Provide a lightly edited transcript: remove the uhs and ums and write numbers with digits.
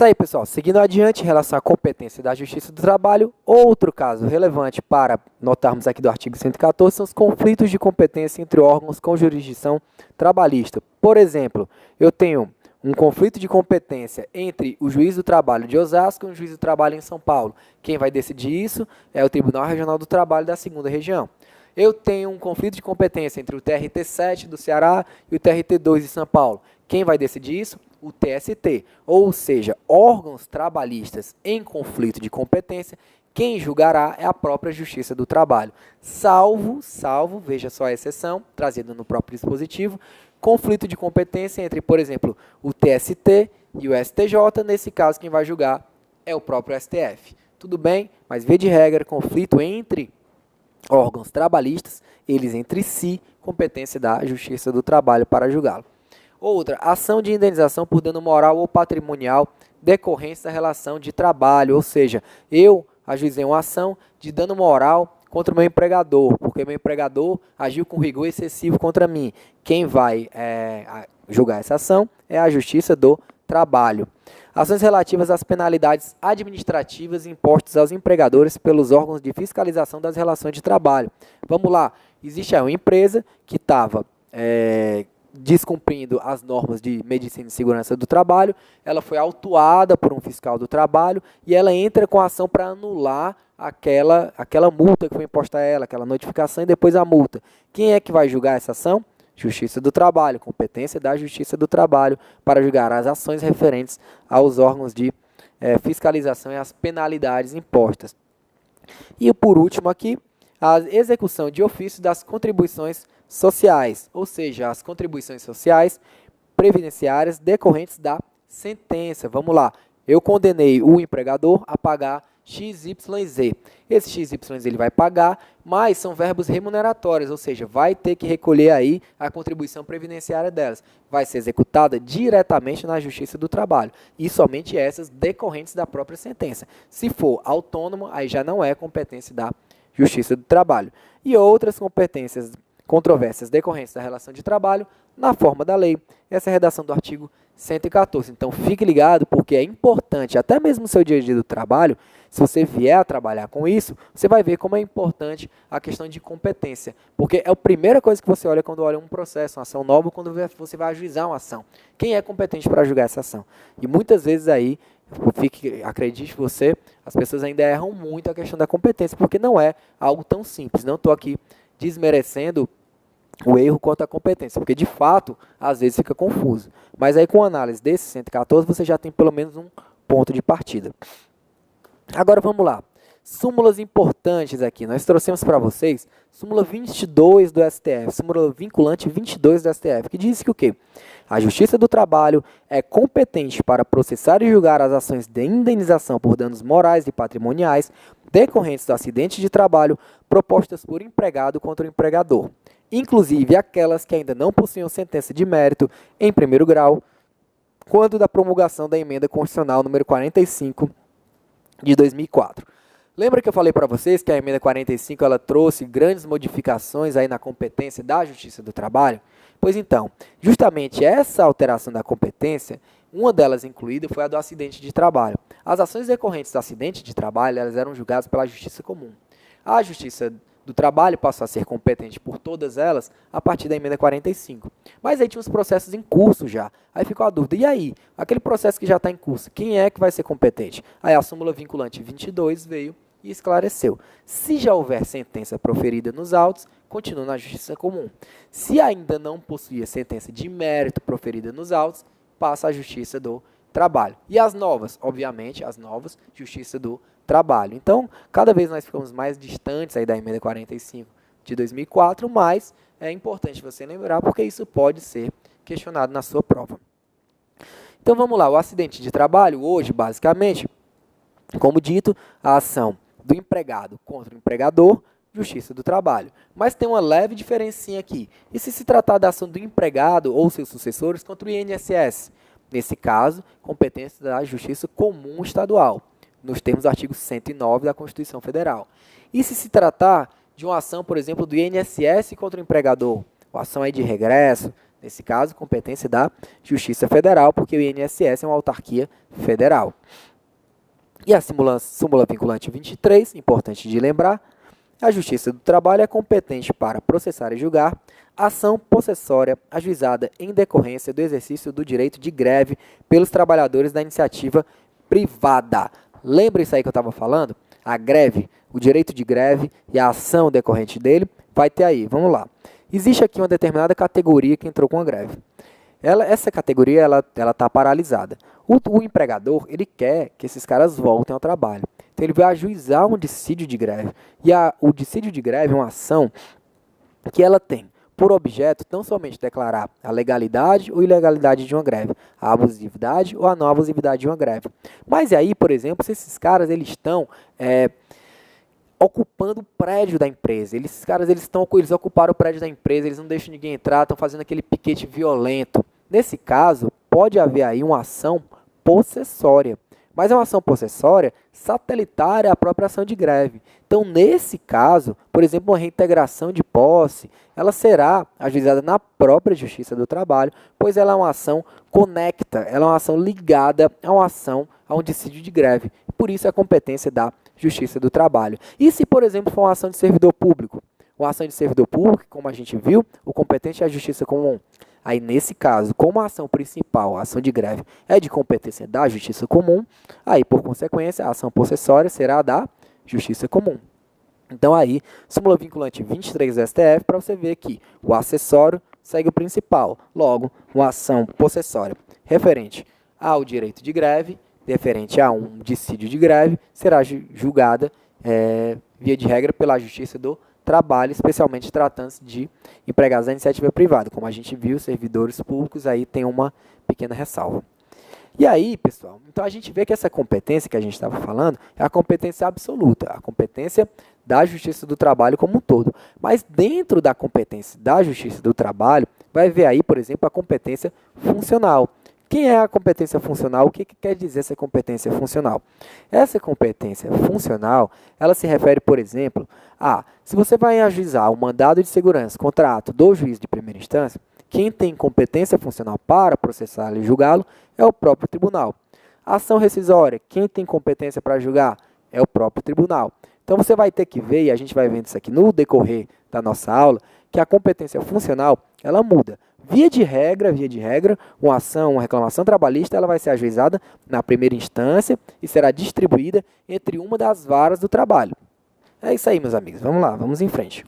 Isso aí, pessoal. Seguindo adiante, em relação à competência da Justiça do Trabalho, outro caso relevante para notarmos aqui do artigo 114 são os conflitos de competência entre órgãos com jurisdição trabalhista. Por exemplo, eu tenho um conflito de competência entre o Juiz do Trabalho de Osasco e o Juiz do Trabalho em São Paulo. Quem vai decidir isso é o Tribunal Regional do Trabalho da 2ª Região. Eu tenho um conflito de competência entre o TRT7 do Ceará e o TRT2 de São Paulo. Quem vai decidir isso? O TST, ou seja, órgãos trabalhistas em conflito de competência, quem julgará é a própria Justiça do Trabalho, salvo, veja só a exceção, trazida no próprio dispositivo, conflito de competência entre, por exemplo, o TST e o STJ, nesse caso quem vai julgar é o próprio STF. Tudo bem, mas via de regra, conflito entre órgãos trabalhistas, eles entre si, competência da Justiça do Trabalho para julgá-lo. Outra, ação de indenização por dano moral ou patrimonial decorrência da relação de trabalho, ou seja, eu ajuizei uma ação de dano moral contra o meu empregador, porque meu empregador agiu com rigor excessivo contra mim. Quem vai julgar essa ação é a Justiça do Trabalho. Ações relativas às penalidades administrativas impostas aos empregadores pelos órgãos de fiscalização das relações de trabalho. Vamos lá, existe uma empresa que estava descumprindo as normas de medicina e segurança do trabalho, ela foi autuada por um fiscal do trabalho e ela entra com a ação para anular aquela multa que foi imposta a ela, aquela notificação e depois a multa. Quem é que vai julgar essa ação? Justiça do Trabalho, competência da Justiça do Trabalho para julgar as ações referentes aos órgãos de fiscalização e as penalidades impostas. E por último aqui, a execução de ofício das contribuições sociais, ou seja, as contribuições sociais previdenciárias decorrentes da sentença. Vamos lá, eu condenei o empregador a pagar XYZ. Esse XYZ ele vai pagar, mas são verbos remuneratórios, ou seja, vai ter que recolher aí a contribuição previdenciária delas. Vai ser executada diretamente na Justiça do Trabalho e somente essas decorrentes da própria sentença. Se for autônomo, aí já não é competência da Justiça do Trabalho. E outras controvérsias decorrentes da relação de trabalho na forma da lei. Essa é a redação do artigo 114. Então, fique ligado, porque é importante, até mesmo no seu dia a dia do trabalho, se você vier a trabalhar com isso, você vai ver como é importante a questão de competência, porque é a primeira coisa que você olha quando olha um processo, uma ação nova, quando você vai ajuizar uma ação. Quem é competente para julgar essa ação? E muitas vezes aí, acredite você, as pessoas ainda erram muito a questão da competência, porque não é algo tão simples. Não estou aqui desmerecendo o erro quanto à competência, porque de fato, às vezes fica confuso. Mas aí com a análise desse 114, você já tem pelo menos um ponto de partida. Agora vamos lá. Súmulas importantes aqui. Nós trouxemos para vocês súmula 22 do STF, súmula vinculante 22 do STF, que diz que o quê? A Justiça do Trabalho é competente para processar e julgar as ações de indenização por danos morais e patrimoniais decorrentes do acidente de trabalho propostas por empregado contra o empregador, inclusive aquelas que ainda não possuíam sentença de mérito em primeiro grau, quando da promulgação da emenda constitucional número 45 de 2004. Lembra que eu falei para vocês que a emenda 45 ela trouxe grandes modificações aí na competência da Justiça do Trabalho? Pois então, justamente essa alteração da competência, uma delas incluída foi a do acidente de trabalho. As ações decorrentes do acidente de trabalho elas eram julgadas pela Justiça Comum. A Justiça do Trabalho passou a ser competente por todas elas a partir da emenda 45. Mas aí tinha os processos em curso já. Aí ficou a dúvida, e aí? Aquele processo que já está em curso, quem é que vai ser competente? Aí a súmula vinculante 22 veio e esclareceu. Se já houver sentença proferida nos autos, continua na Justiça Comum. Se ainda não possuía sentença de mérito proferida nos autos, passa à Justiça do Trabalho. E as novas? Obviamente, as novas, Justiça do Trabalho. Então, cada vez nós ficamos mais distantes aí da emenda 45 de 2004, mas é importante você lembrar, porque isso pode ser questionado na sua prova. Então, vamos lá. O acidente de trabalho, hoje, basicamente, como dito, a ação do empregado contra o empregador, Justiça do Trabalho. Mas tem uma leve diferencinha aqui. E se tratar da ação do empregado ou seus sucessores contra o INSS? Nesse caso, competência da Justiça Comum Estadual, nos termos do artigo 109 da Constituição Federal. E se tratar de uma ação, por exemplo, do INSS contra o empregador, uma ação aí de regresso, Nesse caso, competência da Justiça Federal, porque o INSS é uma autarquia federal. E a súmula vinculante 23, importante de lembrar, a Justiça do Trabalho é competente para processar e julgar ação possessória ajuizada em decorrência do exercício do direito de greve pelos trabalhadores da iniciativa privada. Lembra isso aí que eu estava falando? A greve, o direito de greve e a ação decorrente dele vai ter aí. Vamos lá. Existe aqui uma determinada categoria que entrou com a greve. Essa categoria está paralisada. O empregador ele quer que esses caras voltem ao trabalho. Então ele vai ajuizar um dissídio de greve. E o dissídio de greve é uma ação que ela tem por objeto não somente declarar a legalidade ou ilegalidade de uma greve, a abusividade ou a não abusividade de uma greve. Mas aí, por exemplo, se esses caras eles estão ocupando o prédio da empresa, eles ocuparam o prédio da empresa, eles não deixam ninguém entrar, estão fazendo aquele piquete violento. Nesse caso, pode haver aí uma ação possessória. Mas é uma ação possessória satelitária à própria ação de greve. Então, nesse caso, por exemplo, uma reintegração de posse, ela será ajuizada na própria Justiça do Trabalho, pois ela é uma ação conecta, ela é uma ação ligada a um dissídio de greve. Por isso, é a competência da Justiça do Trabalho. E se, por exemplo, for uma ação de servidor público? Uma ação de servidor público, como a gente viu, o competente é a Justiça Comum. Aí, nesse caso, como a ação principal, a ação de greve, é de competência da Justiça Comum, aí, por consequência, a ação possessória será da Justiça Comum. Então, aí, súmula vinculante 23 do STF, para você ver que o acessório segue o principal. Logo, uma ação possessória referente ao direito de greve, referente a um dissídio de greve, será julgada, via de regra, pela Justiça do Trabalho, especialmente tratando-se de empregados da iniciativa privada. Como a gente viu, servidores públicos aí tem uma pequena ressalva. E aí, pessoal, então a gente vê que essa competência que a gente estava falando é a competência absoluta, a competência da Justiça do Trabalho como um todo. Mas dentro da competência da Justiça do Trabalho, vai haver aí, por exemplo, a competência funcional. Quem é a competência funcional? O que quer dizer essa competência funcional? Essa competência funcional, ela se refere, por exemplo, se você vai ajuizar o mandado de segurança contra ato do juiz de primeira instância, quem tem competência funcional para processá-lo e julgá-lo é o próprio tribunal. A ação rescisória, quem tem competência para julgar é o próprio tribunal. Então você vai ter que ver, e a gente vai vendo isso aqui no decorrer da nossa aula, que a competência funcional, ela muda. Via de regra, uma ação, uma reclamação trabalhista, ela vai ser ajuizada na primeira instância e será distribuída entre uma das varas do trabalho. É isso aí, meus amigos. Vamos lá, vamos em frente.